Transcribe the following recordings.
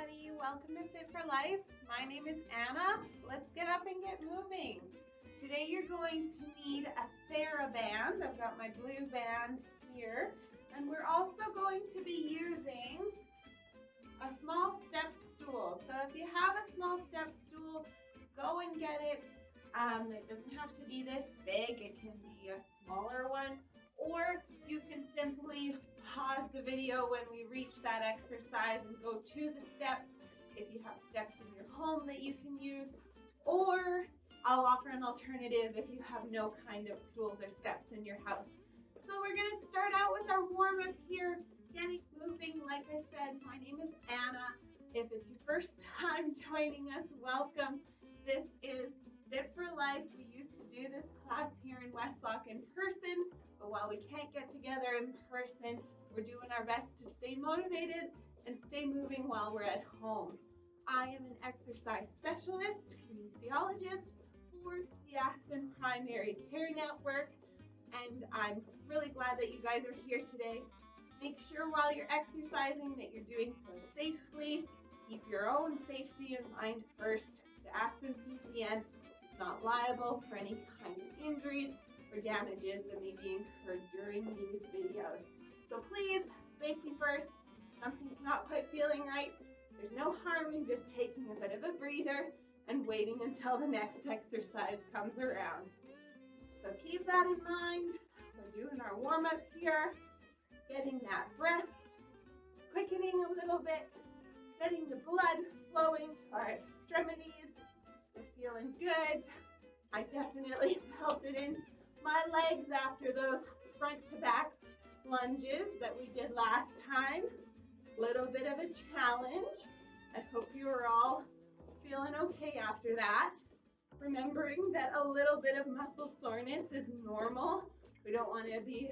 everybody. Welcome to Fit for Life. My name is Anna. Let's get up and get moving. Today you're going to need a TheraBand. I've got my blue band here. And we're also going to be using a small step stool. So if you have a small step stool, go and get it. It doesn't have to be this big. It can be a smaller one. Or you can simply pause the video when we reach that exercise and go to the steps if you have steps in your home that you can use. Or I'll offer an alternative if you have no kind of stools or steps in your house. So we're going to start out with our warm-up here, getting moving. Like I said, my name is Anna. If it's your first time joining us, welcome. This is Fit for Life. We used to do this class here in Westlock in person, but while we can't get together in person, we're doing our best to stay motivated and stay moving while we're at home. I am an exercise specialist, kinesiologist for the Aspen Primary Care Network, and I'm really glad that you guys are here today. Make sure while you're exercising that you're doing so safely. Keep your own safety in mind first. The Aspen PCN is not liable for any kind of injuries or damages that may be incurred during these videos. So please, safety first. Something's not quite feeling right. There's no harm in just taking a bit of a breather and waiting until the next exercise comes around. So keep that in mind. We're doing our warm-up here, getting that breath, quickening a little bit, getting the blood flowing to our extremities. We're feeling good. I definitely felt it in my legs after those front to back lunges that we did last time. Little bit of a challenge. I hope you are all feeling okay after that. Remembering that a little bit of muscle soreness is normal. We don't want to be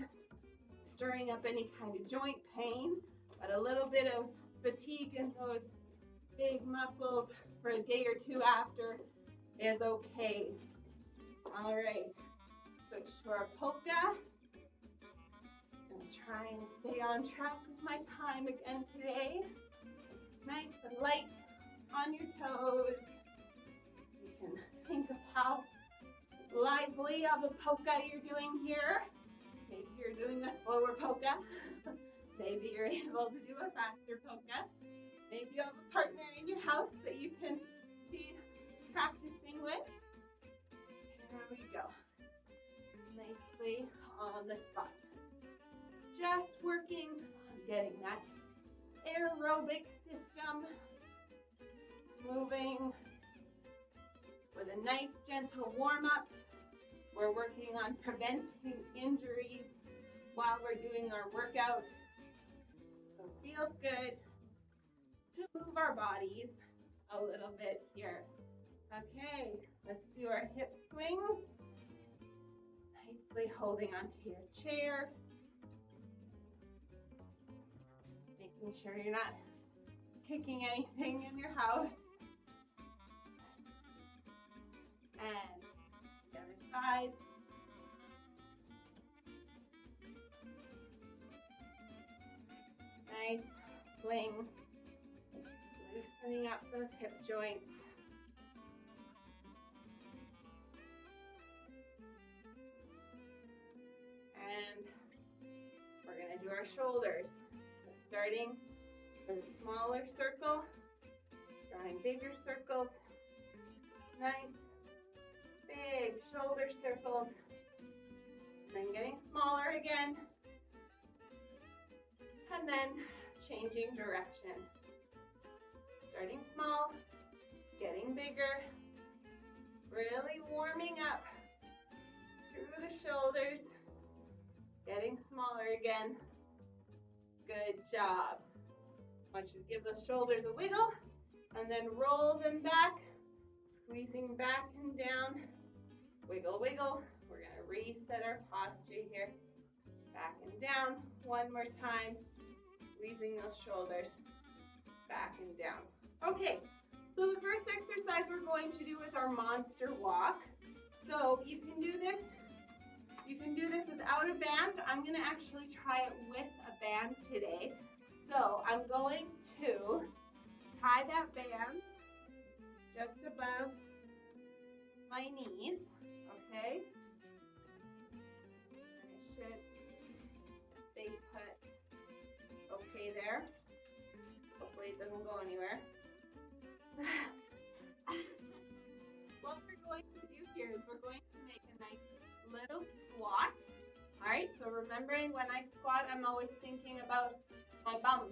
stirring up any kind of joint pain, but a little bit of fatigue in those big muscles for a day or two after is okay. All right. Switch to our polka. Gonna try and stay on track with my time again today. Nice and light on your toes. You can think of how lively of a polka you're doing here. Maybe you're doing a slower polka. Maybe you're able to do a faster polka. Maybe you have a partner in your house that you can be practicing with. Here we go. Nicely on the spot. Just working on getting that aerobic system moving with a nice gentle warm-up. We're working on preventing injuries while we're doing our workout. So it feels good to move our bodies a little bit here. Okay, let's do our hip swings. Nicely holding onto your chair. Making sure you're not kicking anything in your house. And the other side. Nice swing. Loosening up those hip joints. And we're going to do our shoulders. So starting with a smaller circle, drawing bigger circles. Nice, big shoulder circles. And then getting smaller again. And then changing direction. Starting small, getting bigger, really warming up through the shoulders, getting smaller again. Good job. I want you to give those shoulders a wiggle and then roll them back, squeezing back and down. Wiggle, wiggle. We're going to reset our posture here. Back and down. One more time. Squeezing those shoulders back and down. Okay, so the first exercise we're going to do is our monster walk. So you can do this without a band. I'm going to actually try it with a band today. So I'm going to tie that band just above my knees, okay? And it should stay put okay there. Hopefully it doesn't go anywhere. What we're going to do here is we're going to make a nice little squat. All right, so remembering when I squat, I'm always thinking about my bum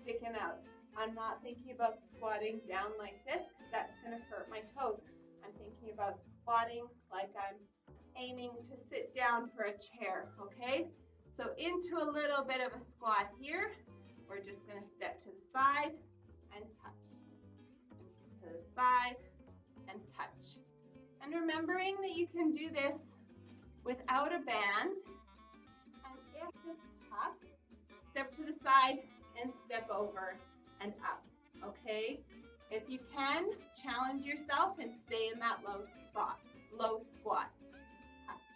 sticking out. I'm not thinking about squatting down like this, because that's going to hurt my toes. I'm thinking about squatting like I'm aiming to sit down for a chair, okay? So into a little bit of a squat here. We're just going to step to the side and touch. To the side and touch. And remembering that you can do this without a band. And if it's tough, step to the side and step over and up, okay? If you can, challenge yourself and stay in that low squat. Touch.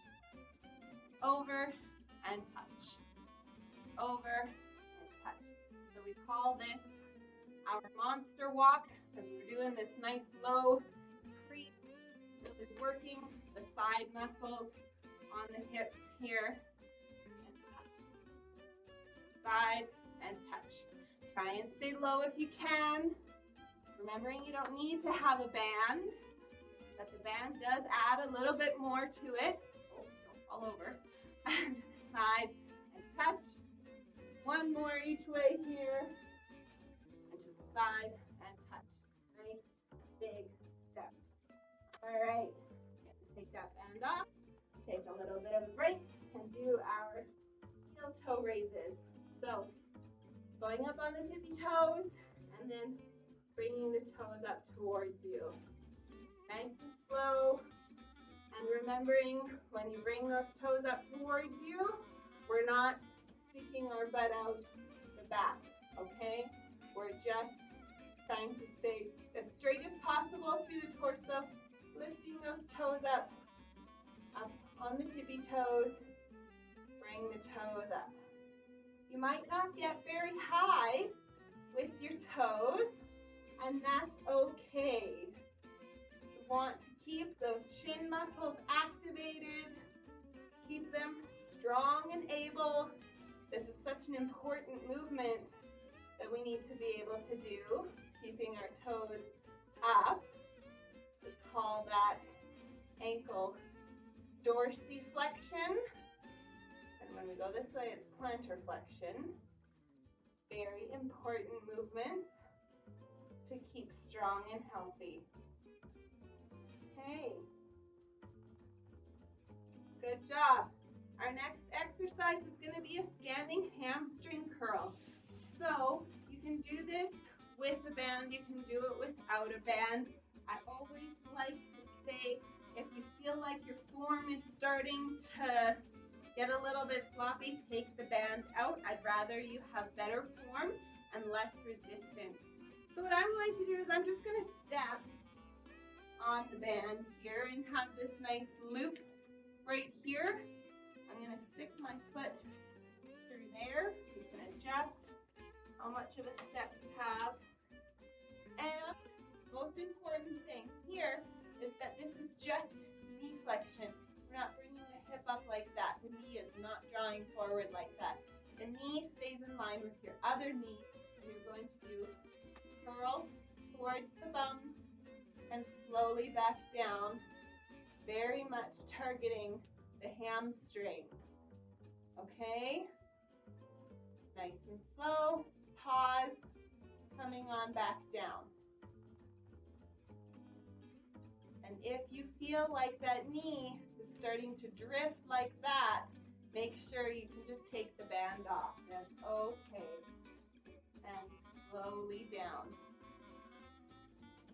Over and touch. Over and touch. So we call this our monster walk because we're doing this nice low creep, really working the side muscles on the hips here. And touch. Side and touch. Try and stay low if you can. Remembering you don't need to have a band, but the band does add a little bit more to it. Oh, don't fall over. And to the side and touch. One more each way here. And to the side and touch. Nice big step. All right, take that band off. Take a little bit of a break and do our heel toe raises. So going up on the tippy toes and then bringing the toes up towards you. Nice and slow. And remembering when you bring those toes up towards you, we're not sticking our butt out the back, okay? We're just trying to stay as straight as possible through the torso, lifting those toes up on the tippy toes. Bring the toes up. You might not get very high with your toes, and that's okay. You want to keep those shin muscles activated, keep them strong and able. This is such an important movement that we need to be able to do, keeping our toes up. We call that ankle dorsiflexion. And when we go this way, it's plantar flexion. Very important movements to keep strong and healthy. Okay. Good job. Our next exercise is going to be a standing hamstring curl. So you can do this with a band, you can do it without a band. I always like to say, if you feel like your form is starting to get a little bit sloppy, take the band out. I'd rather you have better form and less resistance. So what I'm going to do is I'm just going to step on the band here and have this nice loop right here. I'm going to stick my foot through there. You can adjust how much of a step you have. And most important thing here is that this is just knee flexion. We're not bringing the hip up like that. The knee is not drawing forward like that. The knee stays in line with your other knee, and you're going to do curl towards the bum and slowly back down, very much targeting the hamstrings. Okay? Nice and slow. Pause. Coming on back down. And if you feel like that knee is starting to drift like that, make sure you can just take the band off. That's okay. And slowly down.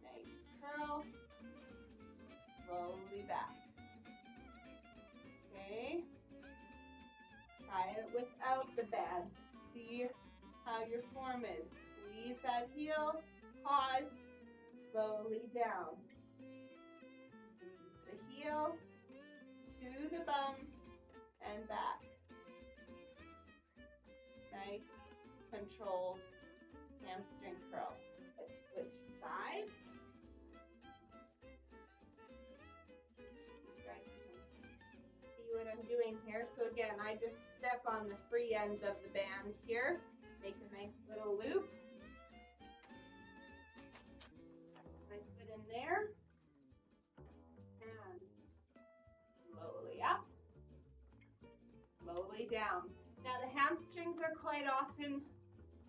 Nice curl. Slowly back. Okay. Try it without the band. See how your form is. Squeeze that heel. Pause. Slowly down. Squeeze the heel to the bum and back. Nice, controlled hamstring curl. Let's side. You guys can see what I'm doing here. So again, I just step on the free ends of the band here, make a nice little loop. I put in there and slowly up, slowly down. Now the hamstrings are quite often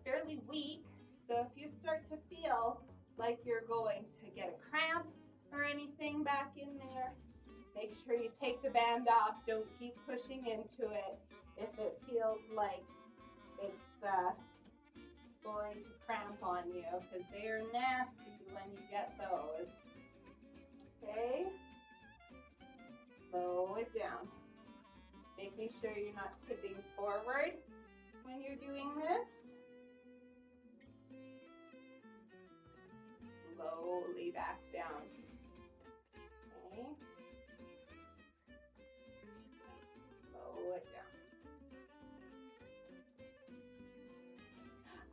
fairly weak, so if you start to feel like you're going to get a cramp or anything back in there, make sure you take the band off. Don't keep pushing into it if it feels like it's going to cramp on you, because they're nasty when you get those. Okay, slow it down. Making sure you're not tipping forward when you're doing this. Slowly back down. Okay. Slow it down.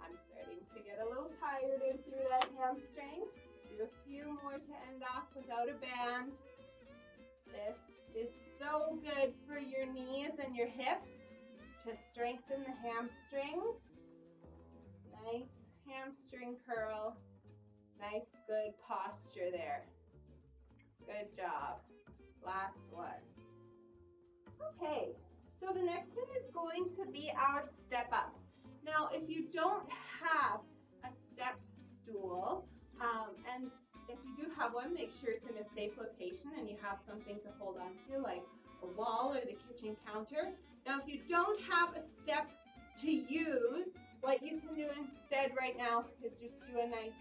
I'm starting to get a little tired in through that hamstring. Do a few more to end off without a band. This is so good for your knees and your hips to strengthen the hamstrings. Nice hamstring curl. Nice, good posture there. Good job. Last one. Okay, so the next one is going to be our step ups. Now, if you don't have a step stool, and if you do have one, make sure it's in a safe location and you have something to hold on to, like a wall or the kitchen counter. Now, if you don't have a step to use, what you can do instead right now is just do a nice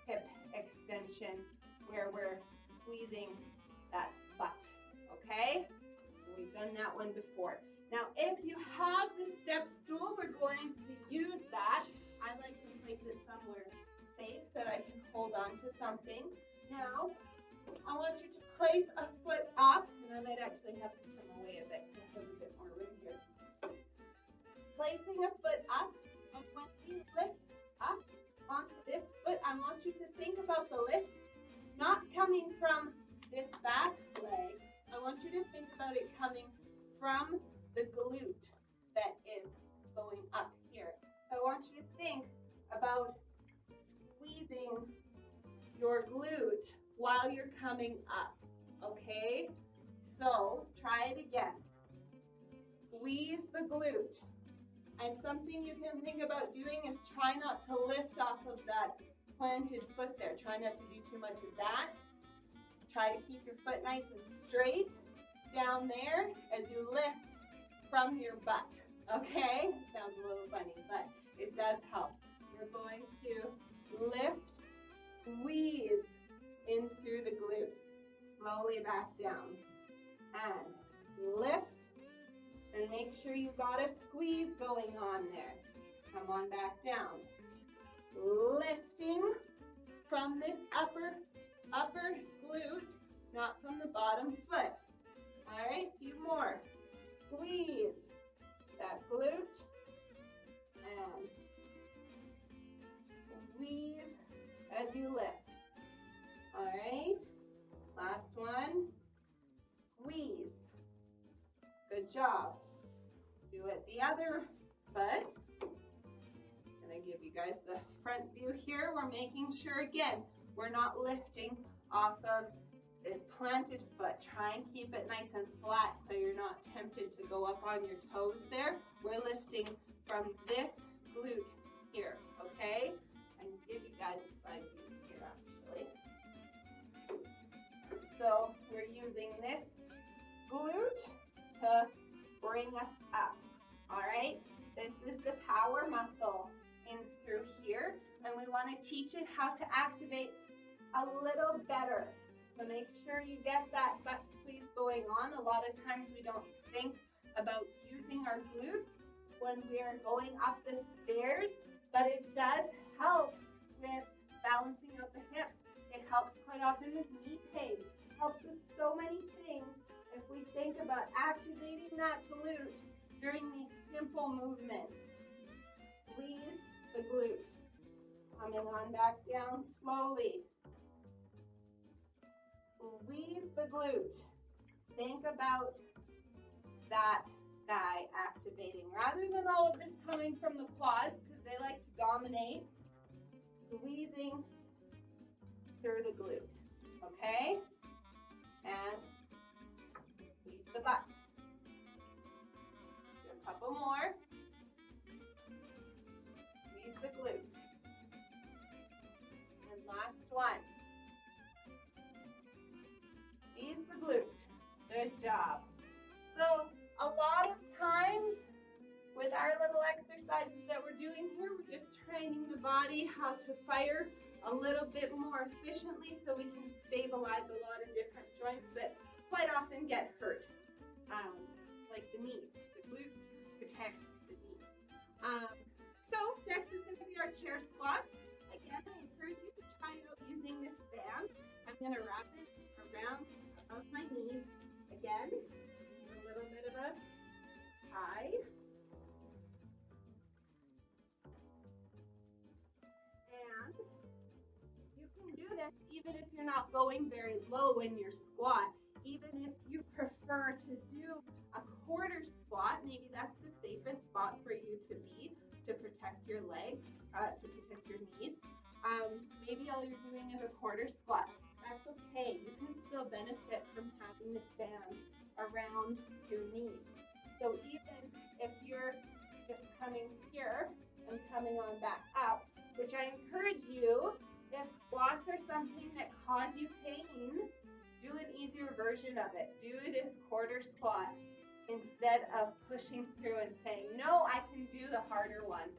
hip extension where we're squeezing that butt, okay? We've done that one before. Now, if you have the step stool, we're going to use that. I like to place it somewhere safe that I can hold on to something. Now, I want you to place a foot up, and I might actually have to come away a bit because I have a bit more room here. Placing a foot up, and when you lift up onto this foot, I want you to think about the lift not coming from this back leg. I want you to think about it coming from the glute that is going up here. So I want you to think about squeezing your glute while you're coming up, okay? So try it again. Squeeze the glute. And something you can think about doing is try not to lift off of that planted foot there. Try not to do too much of that. Try to keep your foot nice and straight down there as you lift from your butt, okay? Sounds a little funny, but it does help. You're going to lift, squeeze in through the glute, slowly back down, and lift, and make sure you've got a squeeze going on there. Come on back down. Lifting from this upper glute, not from the bottom foot. All right, a few more. Squeeze that glute and squeeze as you lift. All right, last one. Squeeze. Good job. Do it the other foot. I'm going to give you guys the front view here. We're making sure, again, we're not lifting off of this planted foot. Try and keep it nice and flat so you're not tempted to go up on your toes there. We're lifting from this glute here, okay? I can give you guys a side view here, actually. So we're using this glute to bring us up, all right? This is the power muscle in through here, and we want to teach it how to activate a little better. So make sure you get that butt squeeze going on. A lot of times we don't think about using our glutes when we are going up the stairs, but it does help with balancing out the hips. It helps quite often with knee pain. It helps with so many things if we think about activating that glute during these simple movements. Squeeze the glute. Coming on back down slowly. Squeeze the glute. Think about that guy activating rather than all of this coming from the quads because they like to dominate. Squeezing through the glute, okay? And squeeze the butt. Do a couple more. Squeeze the glute. And last one. Squeeze the glute. Good job. So a lot of times with our little exercises that we're doing here, we're just training the body how to fire a little bit more efficiently so we can stabilize a lot of different joints that quite often get hurt, like the knees. The glutes protect the knees. So next is going to be our chair squat. Again, I encourage you to try out using this band. I'm going to wrap it around above my knees. Again, a little bit of a tie. And you can do this even if you're not going very low in your squat. Even if you prefer to do a quarter squat, maybe that's the safest spot for you to be to protect your leg, to protect your knees. Maybe all you're doing is a quarter squat. That's okay. You can still benefit from having this band around your knees. So even if you're just coming here and coming on back up, which I encourage you, if squats are something that cause you pain, do an easier version of it. Do this quarter squat instead of pushing through and saying, no, I can do the harder one.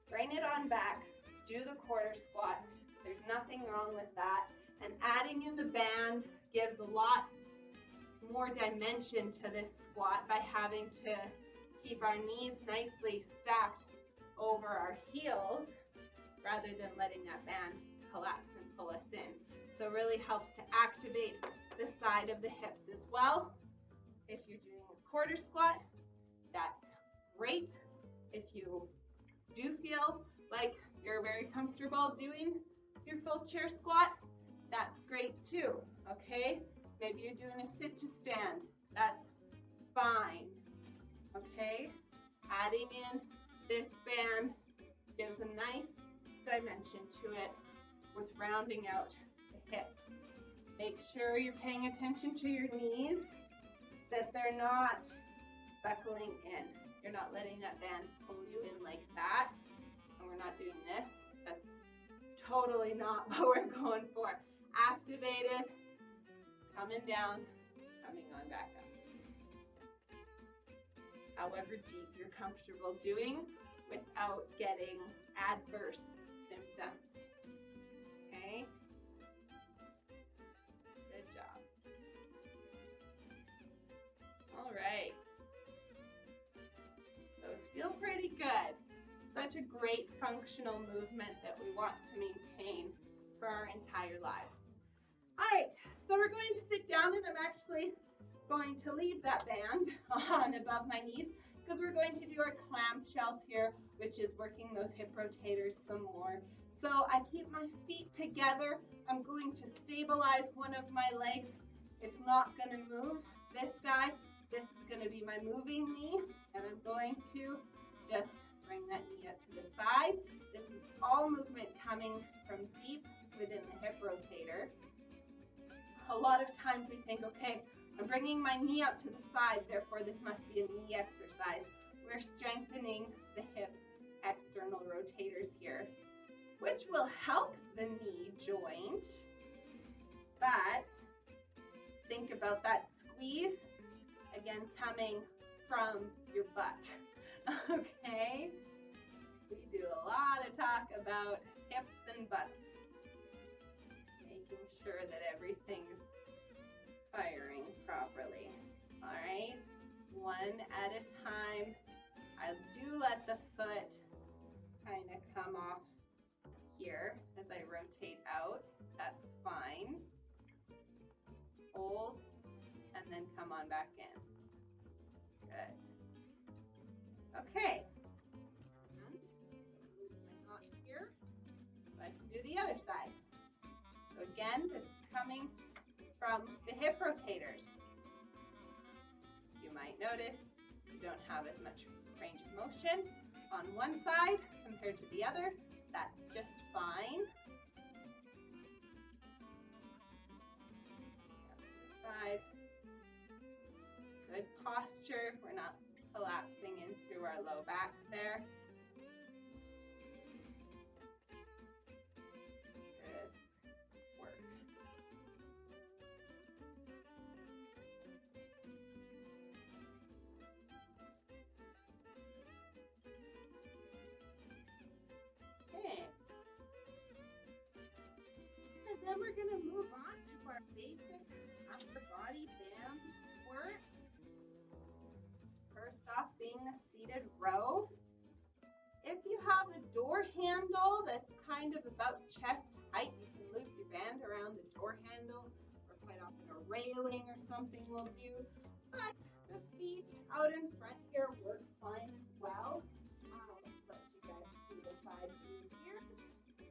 Bring it on back. Do the quarter squat. There's nothing wrong with that. And adding in the band gives a lot more dimension to this squat by having to keep our knees nicely stacked over our heels rather than letting that band collapse and pull us in. So it really helps to activate the side of the hips as well. If you're doing a quarter squat, that's great. If you do feel like you're very comfortable doing your full chair squat, that's great too, okay? Maybe you're doing a sit to stand, that's fine, okay? Adding in this band gives a nice dimension to it with rounding out the hips. Make sure you're paying attention to your knees, that they're not buckling in. You're not letting that band pull you in like that, and we're not doing this. That's totally not what we're going for. Activated, coming down, coming on back up. However deep you're comfortable doing without getting adverse symptoms. Okay? Good job. All right. Those feel pretty good. Such a great functional movement that we want to maintain for our entire lives. All right, so we're going to sit down, and I'm actually going to leave that band on above my knees because we're going to do our clamshells here, which is working those hip rotators some more. So I keep my feet together. I'm going to stabilize one of my legs. It's not going to move. This guy, this is going to be my moving knee, and I'm going to just bring that knee up to the side. This is all movement coming from deep within the hip rotator. A lot of times we think, okay, I'm bringing my knee up to the side, therefore this must be a knee exercise. We're strengthening the hip external rotators here, which will help the knee joint, but think about that squeeze, again, coming from your butt, okay? We do a lot of talk about hips and butts, making sure that everything's firing properly. All right, one at a time. I do let the foot kind of come off here as I rotate out. That's fine. Hold and then come on back in. Good. Okay. And just gonna move my knot here. Again, this is coming from the hip rotators. You might notice you don't have as much range of motion on one side compared to the other. That's just fine. Up to the side. Good posture. We're not collapsing in through our low back there. Good work. Okay. And then we're going to move on to our basic upper body band work. First off being the seated row. If you have a door handle that's kind of about chest height, you can loop your band around the door handle, or quite often a railing or something will do. But the feet out in front here work fine as well. I'll let you guys see the side view here.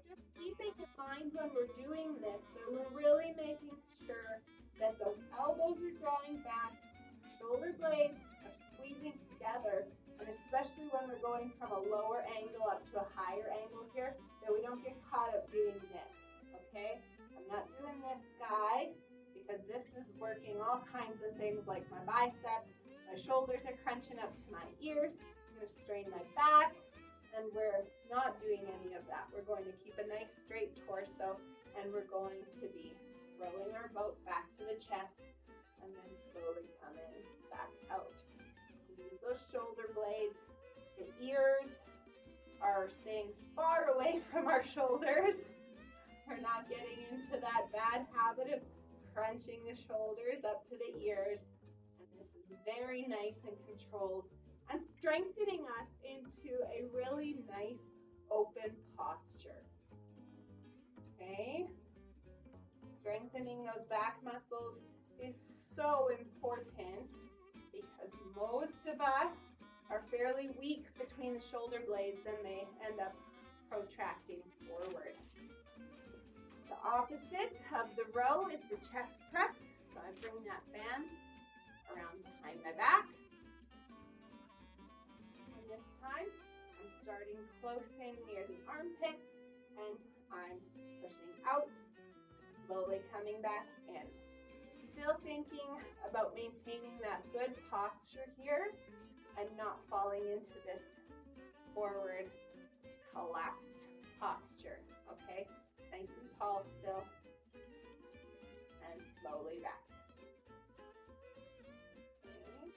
Just keeping in mind when we're doing this that we're really making sure that those elbows are drawing back, shoulder blades are squeezing together, and especially when we're going from a lower angle up to a higher angle here, that we don't get caught up doing this, okay? I'm not doing this guy because this is working all kinds of things like my biceps, my shoulders are crunching up to my ears, I'm gonna strain my back, and we're not doing any of that. We're going to keep a nice straight torso, and we're going to be rolling our boat back to the chest, and then slowly coming back out. Squeeze those shoulder blades. The ears are staying far away from our shoulders. We're not getting into that bad habit of crunching the shoulders up to the ears. And this is very nice and controlled and strengthening us into a really nice open posture. Okay? Strengthening those back muscles is so important because most of us are fairly weak between the shoulder blades and they end up protracting forward. The opposite of the row is the chest press. So I bring that band around behind my back. And this time I'm starting close in near the armpits and I'm pushing out, slowly coming back in. Still thinking about maintaining that good posture here and not falling into this forward collapsed posture, okay? Nice and tall still, and slowly back. Okay.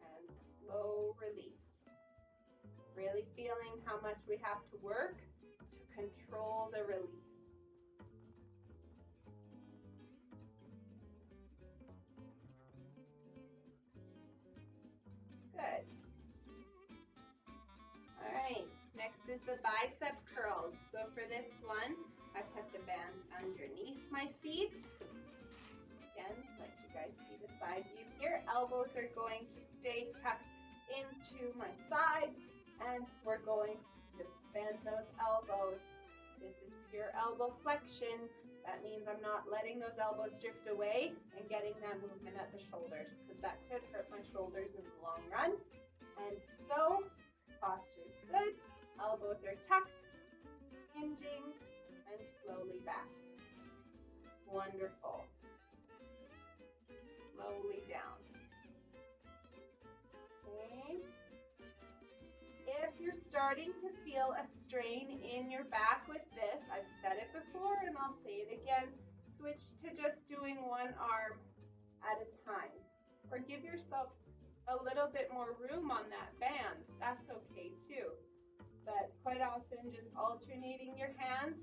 And slow release. Really feeling how much we have to work to control the release. Good. All right, next is the bicep curls. So for this one, I put the band underneath my feet. Again, let you guys see the side view here. Elbows are going to stay tucked into my side. And we're going to just bend those elbows. This is pure elbow flexion. That means I'm not letting those elbows drift away and getting that movement at the shoulders because that could hurt my shoulders in the long run. And so, posture's good. Elbows are tucked, hinging, and slowly back. Wonderful. Slowly down. Okay. If you're starting to feel a strain in your back with this, I've said it before and I'll say it again, switch to just doing one arm at a time. Or give yourself a little bit more room on that band. That's okay too. But quite often just alternating your hands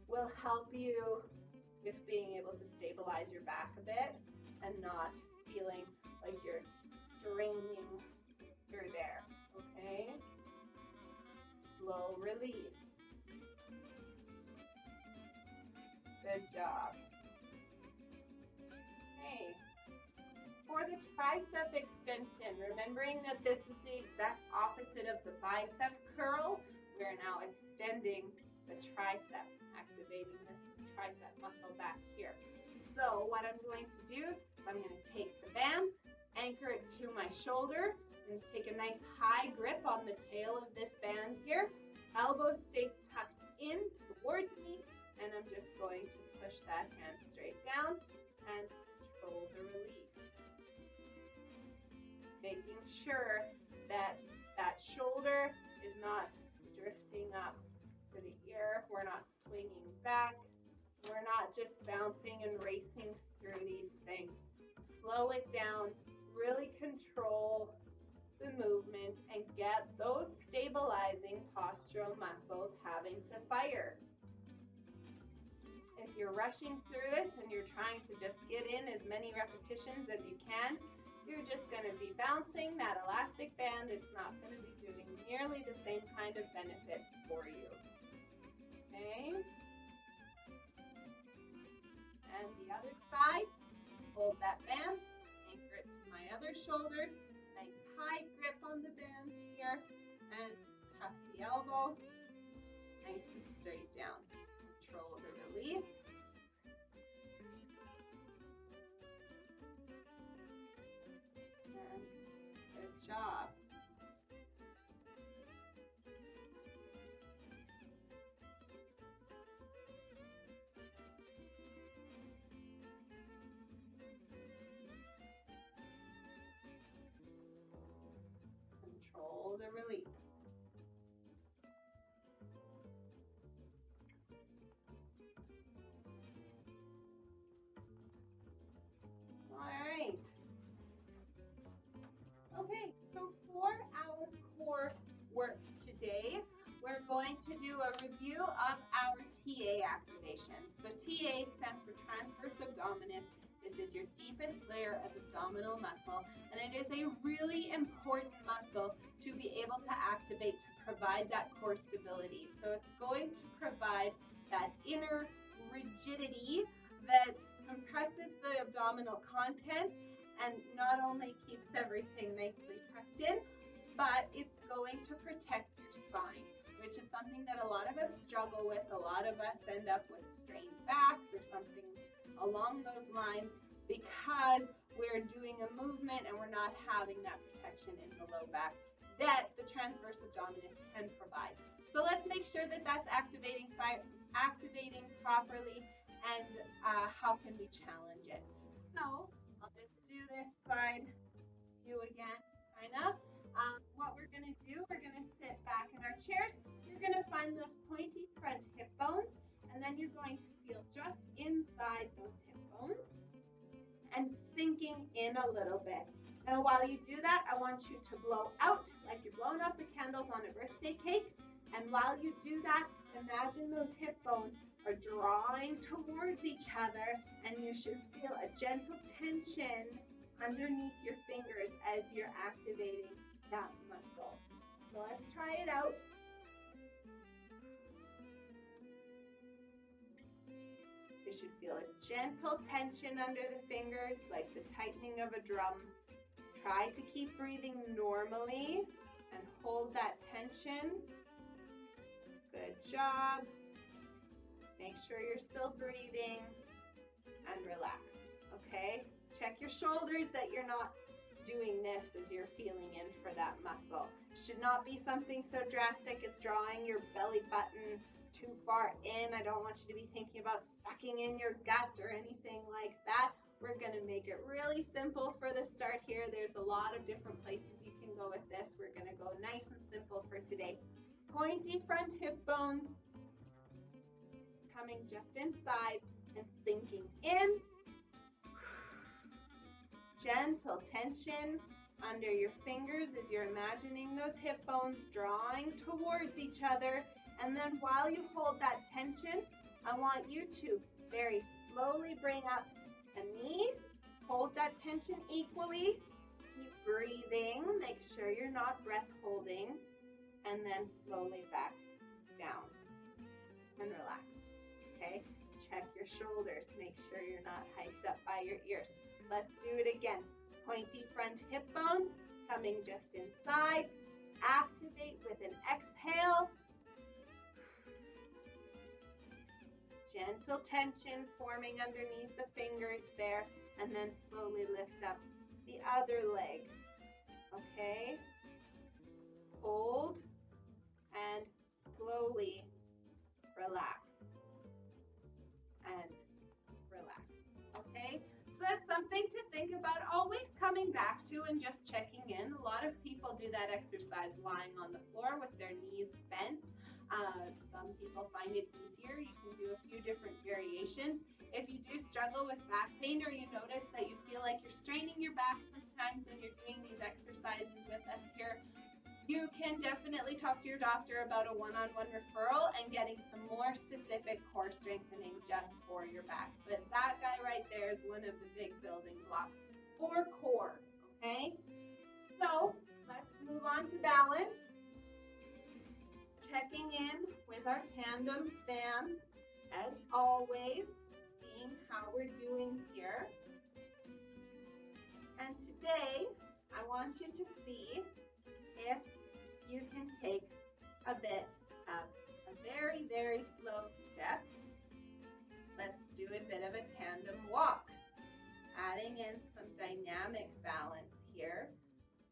will help you with being able to stabilize your back a bit and not feeling like you're straining through there, okay? Slow release. Good job. Okay. For for the tricep extension. Remembering that this is the exact opposite of the bicep curl, we're now extending the tricep, activating this tricep muscle back here. So what I'm going to do is I'm going to take the band, anchor it to my shoulder, and take a nice high grip on the tail of this band here. Elbow stays tucked in towards me, and I'm just going to push that hand straight down and control the release. Making sure that that shoulder is not drifting up to the ear. We're not swinging back. We're not just bouncing and racing through these things. Slow it down, really control the movement, and get those stabilizing postural muscles having to fire. If you're rushing through this and you're trying to just get in as many repetitions as you can, you're just going to be bouncing that elastic band. It's not going to be doing nearly the same kind of benefits for you. Okay? And the other side, hold that band, anchor it to my other shoulder, nice high grip on the band here, and tuck the elbow, nice and straight down. Control the release. And good job. Control the release. All right. Okay, so for our core work today, we're going to do a review of our TA activations. So TA stands for transverse abdominis. This is your deepest layer of abdominal muscle, and it is a really important muscle to be able to activate to provide that core stability. So it's going to provide that inner rigidity that compresses the abdominal content and not only keeps everything nicely tucked in, but it's going to protect your spine, which is something that a lot of us struggle with. A lot of us end up with strained backs or something along those lines because we're doing a movement and we're not having that protection in the low back that the transverse abdominis can provide. So let's make sure that that's activating properly, and how can we challenge it? So I'll just do this side view again, kind of. What we're going to do, we're going to sit back in our chairs. You're going to find those pointy front hip bones, and then you're going to feel just inside those hip bones and sinking in a little bit. Now, while you do that, I want you to blow out like you're blowing out the candles on a birthday cake. And while you do that, imagine those hip bones are drawing towards each other, and you should feel a gentle tension underneath your fingers as you're activating that muscle. So let's try it out. You should feel a gentle tension under the fingers, like the tightening of a drum. Try to keep breathing normally and hold that tension. Good job. Make sure you're still breathing and relax, okay? Check your shoulders that you're not doing this as you're feeling in for that muscle. It should not be something so drastic as drawing your belly button too far in. I don't want you to be thinking about sucking in your gut or anything like that. We're going to make it really simple for the start here. There's a lot of different places you can go with this. We're going to go nice and simple for today. Pointy front hip bones coming just inside and sinking in. Gentle tension under your fingers as you're imagining those hip bones drawing towards each other. And then while you hold that tension, I want you to very slowly bring up a knee. Hold that tension equally. Keep breathing. Make sure you're not breath holding. And then slowly back down and relax. Okay? Check your shoulders. Make sure you're not hiked up by your ears. Let's do it again. Pointy front hip bones coming just inside. Activate with an exhale. Gentle tension forming underneath the fingers there, and then slowly lift up the other leg. Okay? Hold and slowly relax. And relax. Okay? So that's something to think about, always coming back to and just checking in. A lot of people do that exercise lying on the floor with their knees bent. Some people find it easier. You can do a few different variations. If you do struggle with back pain, or you notice that you feel like you're straining your back sometimes when you're doing these exercises with us here, you can definitely talk to your doctor about a one-on-one referral and getting some more specific core strengthening just for your back. But that guy right there is one of the big building blocks for core, okay? So let's move on to balance. Checking in with our tandem stand, as always, seeing how we're doing here. And today, I want you to see if you can take a bit of a very, very slow step. Let's do a bit of a tandem walk, adding in some dynamic balance here.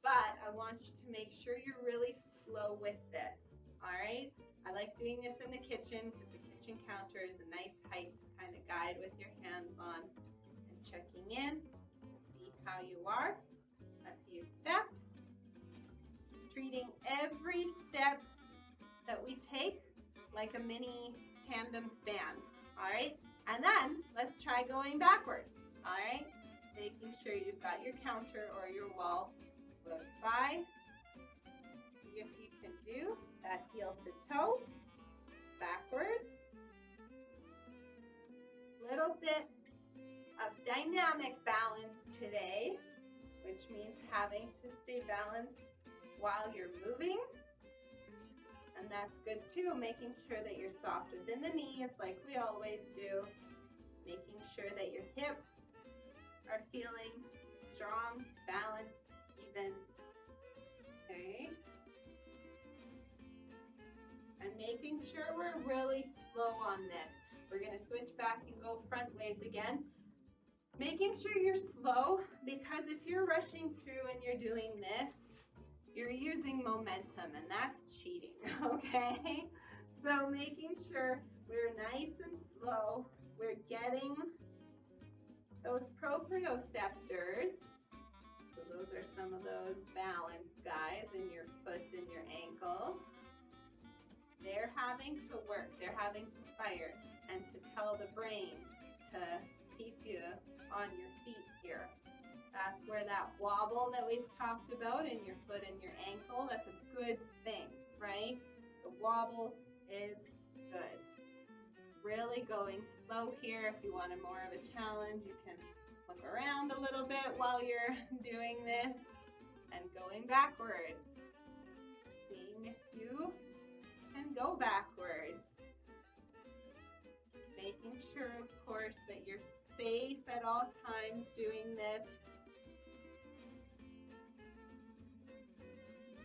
But I want you to make sure you're really slow with this. All right, I like doing this in the kitchen because the kitchen counter is a nice height to kind of guide with your hands on, and checking in, see how you are. A few steps, treating every step that we take like a mini tandem stand. All right, and then let's try going backwards. All right, making sure you've got your counter or your wall close by. See if you can do that heel to toe, backwards. Little bit of dynamic balance today, which means having to stay balanced while you're moving. And that's good too, making sure that you're soft within the knees like we always do, making sure that your hips are feeling strong, balanced, even. Okay. And making sure we're really slow on this. We're going to switch back and go front ways again. Making sure you're slow, because if you're rushing through and you're doing this, you're using momentum, and that's cheating, okay? So making sure we're nice and slow, we're getting those proprioceptors. So those are some of those balance guys in your foot and your ankle. They're having to work, they're having to fire, and to tell the brain to keep you on your feet here. That's where that wobble that we've talked about in your foot and your ankle, that's a good thing, right? The wobble is good. Really going slow here. If you wanted more of a challenge, you can look around a little bit while you're doing this, and going backwards. Seeing if you can go backwards. Making sure, of course, that you're safe at all times doing this.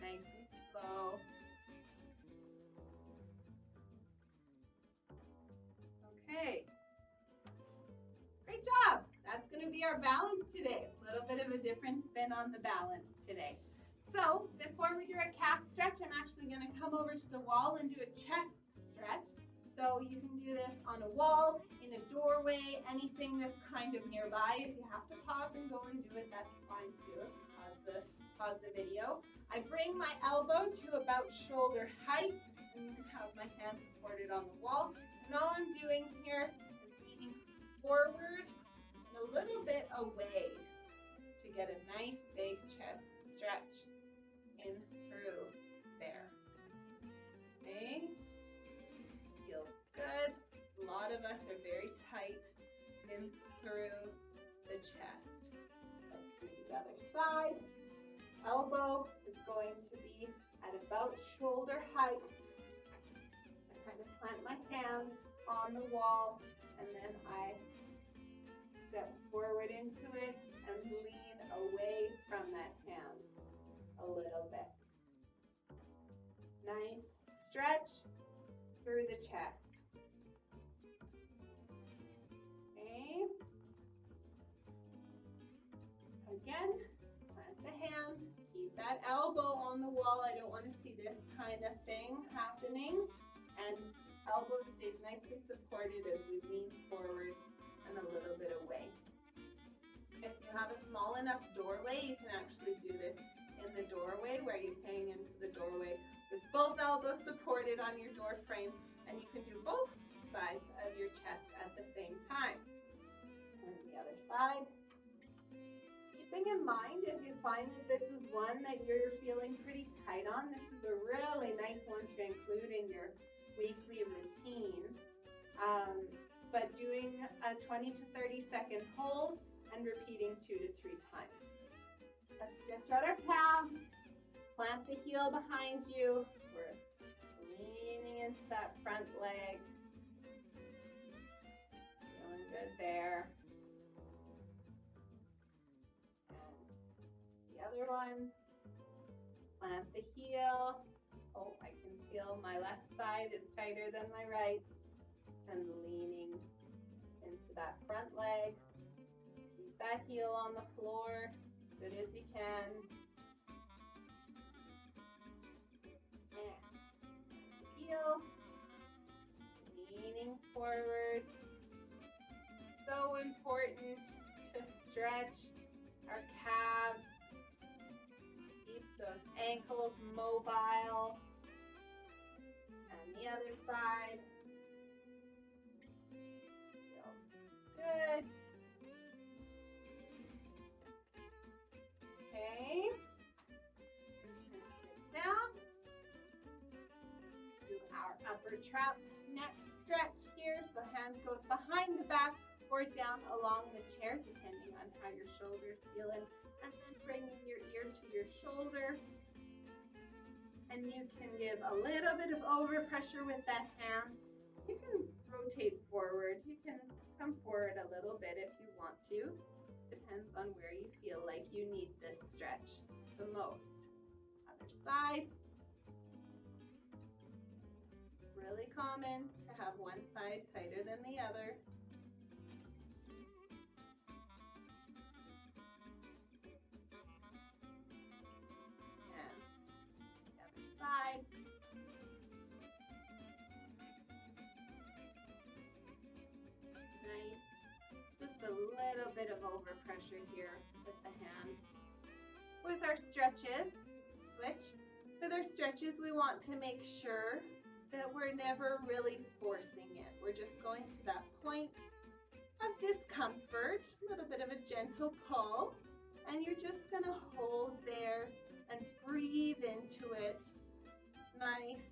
Nice and slow. Okay. Great job. That's going to be our balance today. A little bit of a different spin on the balance today. So before we do our calf stretch, I'm actually going to come over to the wall and do a chest stretch. So you can do this on a wall, in a doorway, anything that's kind of nearby. If you have to pause and go and do it, that's fine too. Pause the video. I bring my elbow to about shoulder height, and have my hand supported on the wall. And all I'm doing here is leaning forward and a little bit away to get a nice big chest stretch in through there. Okay, feels good. A lot of us are very tight in through the chest. Let's do the other side. Elbow is going to be at about shoulder height. I kind of plant my hand on the wall, and then I step forward into it and lean away from that hand a little bit. Nice stretch through the chest. Okay. Again, plant the hand, keep that elbow on the wall. I don't want to see this kind of thing happening. And elbow stays nicely supported as we lean forward and a little bit away. If you have a small enough doorway, you can actually do this in the doorway where you hang into the doorway with both elbows supported on your door frame, and you can do both sides of your chest at the same time. And the other side. Keeping in mind, if you find that this is one that you're feeling pretty tight on, this is a really nice one to include in your weekly routine. But doing a 20 to 30 second hold and repeating 2 to 3 times. Let's stretch out our calves, plant the heel behind you. We're leaning into that front leg. Feeling good there. And the other one, plant the heel. Oh, I can feel my left side is tighter than my right. And leaning into that front leg. Keep that heel on the floor, good as you can. And heel, leaning forward. So important to stretch our calves. Keep those ankles mobile. And the other side. Good. Okay. Down. Do our upper trap neck stretch here. So hand goes behind the back or down along the chair, depending on how your shoulder's feeling. And then bringing your ear to your shoulder. And you can give a little bit of overpressure with that hand. You can rotate forward. You can come forward a little bit if you want to. Depends on where you feel like you need this stretch the most. Other side. Really common to have one side tighter than the other. And the other side. Just a little bit of overpressure here with the hand. With our stretches, switch. With our stretches, we want to make sure that we're never really forcing it. We're just going to that point of discomfort, a little bit of a gentle pull, and you're just going to hold there and breathe into it. Nice,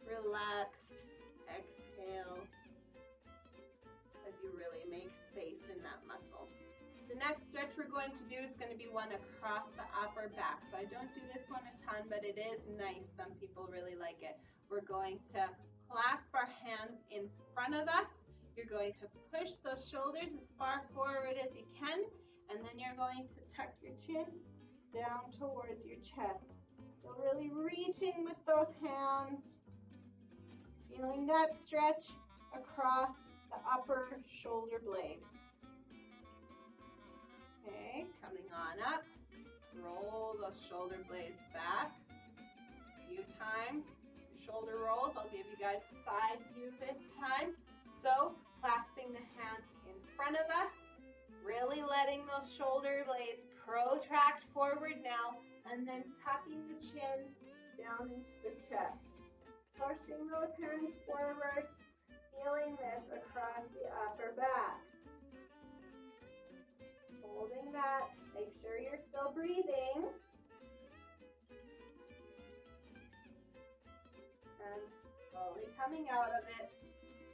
relaxed exhale. As you really make space in that muscle. The next stretch we're going to do is going to be one across the upper back. So I don't do this one a ton, but it is nice. Some people really like it. We're going to clasp our hands in front of us. You're going to push those shoulders as far forward as you can, and then you're going to tuck your chin down towards your chest. Still really reaching with those hands. Feeling that stretch across the upper shoulder blade. Okay, coming on up. Roll those shoulder blades back a few times. Shoulder rolls. I'll give you guys a side view this time. So, clasping the hands in front of us, really letting those shoulder blades protract forward now, and then tucking the chin down into the chest. Pushing those hands forward. Feeling this across the upper back. Holding that. Make sure you're still breathing. And slowly coming out of it.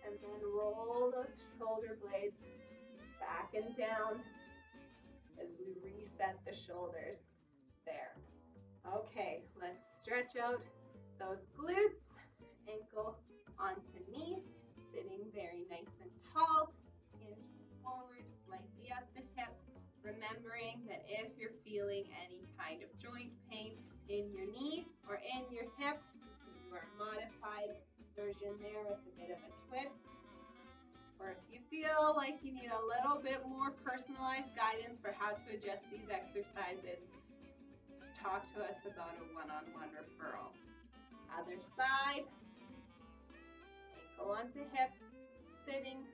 And then roll those shoulder blades back and down as we reset the shoulders. There. Okay, let's stretch out those glutes. Ankle onto knee. Sitting very nice and tall, hinge forward, slightly at the hip, remembering that if you're if you feel like you need a little bit more personalized guidance for how to adjust these exercises, talk to us about a one-on-one referral. Other side, ankle onto hip, sitting,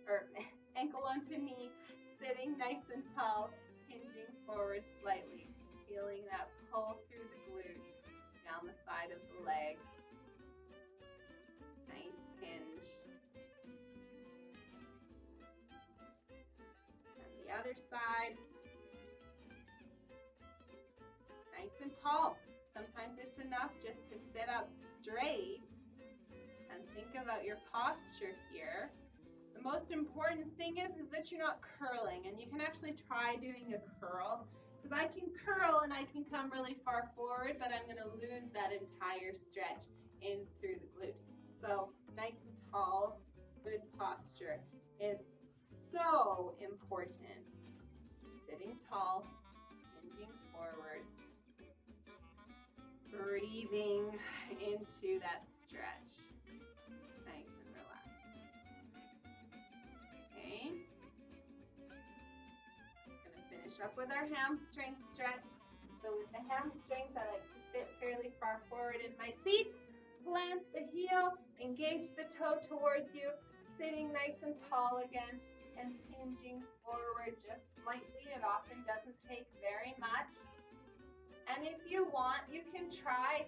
or ankle onto knee, sitting nice and tall, hinging forward slightly, feeling that pull through the glute down the side of the leg. Nice hinge. And the other side, nice and tall. Sometimes it's enough just to sit up straight and think about your posture here. The most important thing is that you're not curling, and you can actually try doing a curl, because I can curl and I can come really far forward, but I'm going to lose that entire stretch in through the glute. So nice and tall, good posture is so important. Sitting tall, hinging forward, breathing into that stretch. Nice and relaxed. Okay. Gonna finish up with our hamstring stretch. So with the hamstrings, I like to sit fairly far forward in my seat, plant the heel, engage the toe towards you, sitting nice and tall again, and hinging forward just slightly. It often doesn't take very much. And if you want, you can try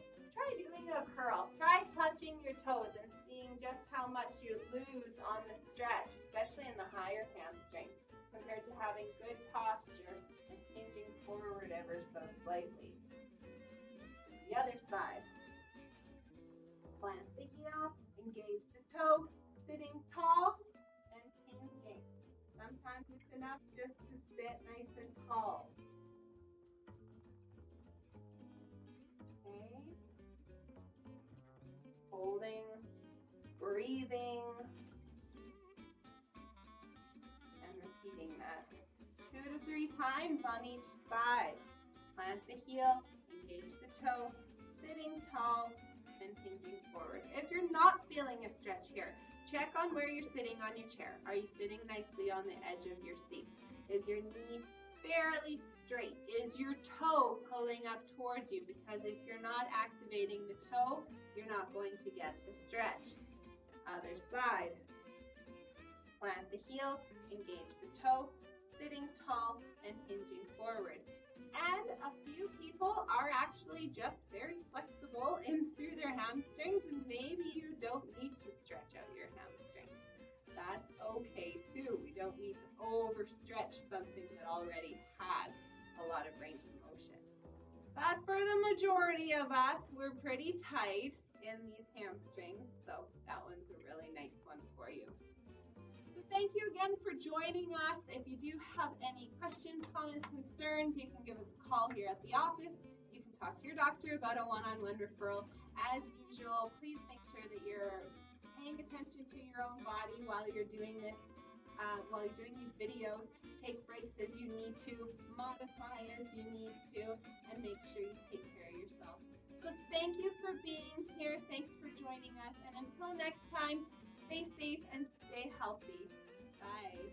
doing a curl. Try touching your toes and seeing just how much you lose on the stretch, especially in the higher hamstring, compared to having good posture and hinging forward ever so slightly. To the other side. Plant the heel, engage the toe, sitting tall and hinging. Sometimes it's enough just to sit nice and tall. Okay. Holding, breathing, and repeating that 2 to 3 times on each side. Plant the heel, engage the toe, sitting tall, and hinging forward. If you're not feeling a stretch here, check on where you're sitting on your chair. Are you sitting nicely on the edge of your seat? Is your knee fairly straight? Is your toe pulling up towards you? Because if you're not activating the toe, you're not going to get the stretch. Other side. Plant the heel, engage the toe, sitting tall and hinging forward. And a few people are actually just very flexible in through their hamstrings, and maybe you don't need to stretch out your hamstring. That's okay too. We don't need to overstretch something that already has a lot of range of motion. But for the majority of us, we're pretty tight in these hamstrings, so that one's a really nice one for you. So thank you again for joining us. If you do have any questions, comments, concerns, you can give us a call here at the office. You can talk to your doctor about a one-on-one referral. As usual, please make sure that you're paying attention to your own body while you're doing this, while you're doing these videos. Take breaks as you need to, modify as you need to, and make sure you take care of yourself. So thank you for being here. Thanks for joining us. And until next time, stay safe and stay healthy. Bye.